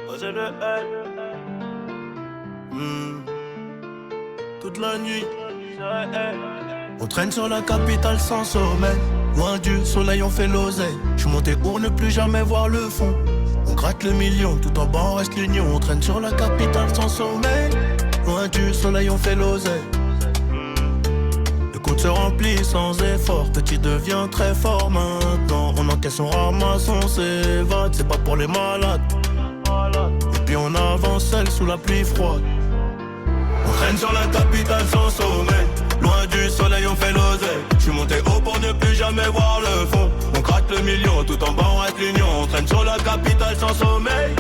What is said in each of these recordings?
Oser le Toute la nuit, on traîne sur la capitale sans sommeil. Loin du soleil, on fait l'oseille. J'suis monté pour ne plus jamais voir le fond. On gratte le million, tout en bas on reste l'union. On traîne sur la capitale sans sommeil. Loin du soleil, on fait l'oseille. Le compte se remplit sans effort. Petit devient très fort maintenant. On encaisse, on ramasse, on s'évade. C'est pas pour les malades. Et puis on avance seul sous la pluie froide. On traîne sur la capitale sans sommeil. Loin du soleil on fait l'oseille. J'suis monté haut pour ne plus jamais voir le fond. On gratte le million, tout en bas on reste l'union. On traîne sur la capitale sans sommeil.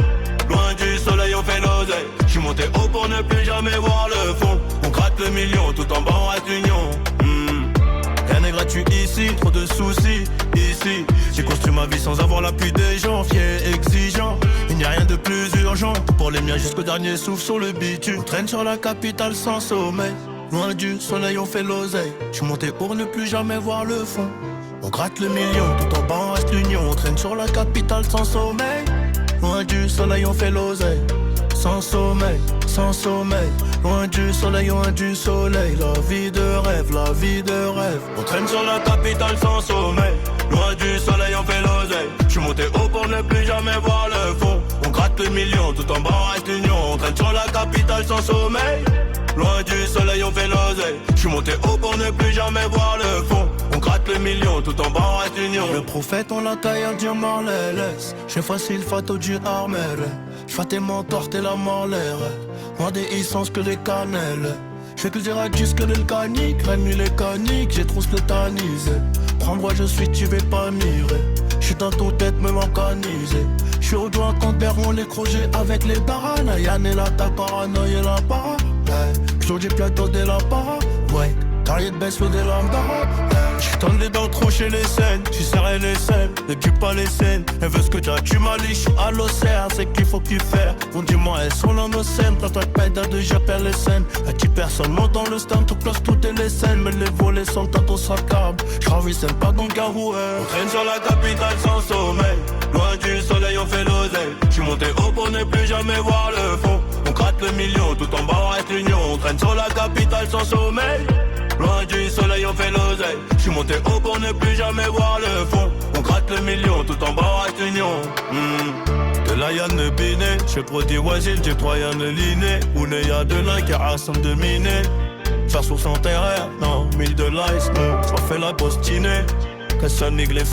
Loin du soleil on fait l'oseille. J'suis monté haut pour ne plus jamais voir le fond. On gratte le million, tout en bas on reste l'union. Rien n'est gratuit ici, trop de soucis ici. J'ai construit ma vie sans avoir l'appui des gens, fiers, exigeants. Il n'y a rien de plus urgent pour les miens jusqu'au dernier souffle sur le bitume. On traîne sur la capitale sans sommeil. Loin du soleil on fait l'oseille. J'suis monté pour ne plus jamais voir le fond. On gratte le million, tout en bas on reste l'union. On traîne sur la capitale sans sommeil. Loin du soleil on fait l'oseille. Sans sommeil, sans sommeil. Loin du soleil, loin du soleil. La vie de rêve, la vie de rêve. On traîne sur la capitale sans sommeil. Loin du soleil on fait l'oseille. J'suis monté haut pour ne plus jamais voir le fond. On gratte le million, tout en bas on reste l'union. On traîne sur la capitale sans sommeil. Loin du soleil on fait l'oseille. J'suis monté haut pour ne plus jamais voir le fond. On gratte le million, tout en bas on reste l'union. Le prophète on la taille à Dieu Marlès. J'ai facile fato du armère. J'fais mon torte et la marlère. Moins des essence que les cannelles. J'fais que le radis que le canique. La nuit les caniques, j'ai trop tétanisé. Prends-moi je suis, tu vais pas mirer. J'suis dans ton tête même organisé. J'suis au doigt quand on les crojets avec les baranes. Yann et la ta paranoïa et la para. J'suis du plateau de la para. Ouais, carrière de baisse de l'embarras. J'suis dans les dents trancher les scènes. J'suis serré les scènes, ne tue pas les scènes. Elle veut ce que tu m'as dit, j'suis à l'océan. C'est qu'il faut qu'il faire. Bon dis-moi, elles sont dans nos scènes. Quand toi pédale de j'appelle les scènes. La petite personne monte dans le stand, tout close toutes les scènes. Mais les volets sont quand on s'accable. J'ravissème pas dans le garou. On traîne sur la capitale sans sommeil. Loin du soleil on fait l'oseille. J'suis monté haut pour ne plus jamais voir le fond. On gratte le million, tout en bas on reste l'union. On traîne sur la capitale sans sommeil. Loin du soleil on fait l'oseille. J'suis monté haut pour ne plus jamais voir le fond. On gratte le million, tout en bas on reste l'union. De là y'a ne biné. J'fais produit Wazil, j'ai trois y'a ne liné. Où ne y'a de l'un qui rassemble de miné. Faire sur son terrain, non, 1000 de l'ice, non. J'm'en fais la postinée. Que ça nique les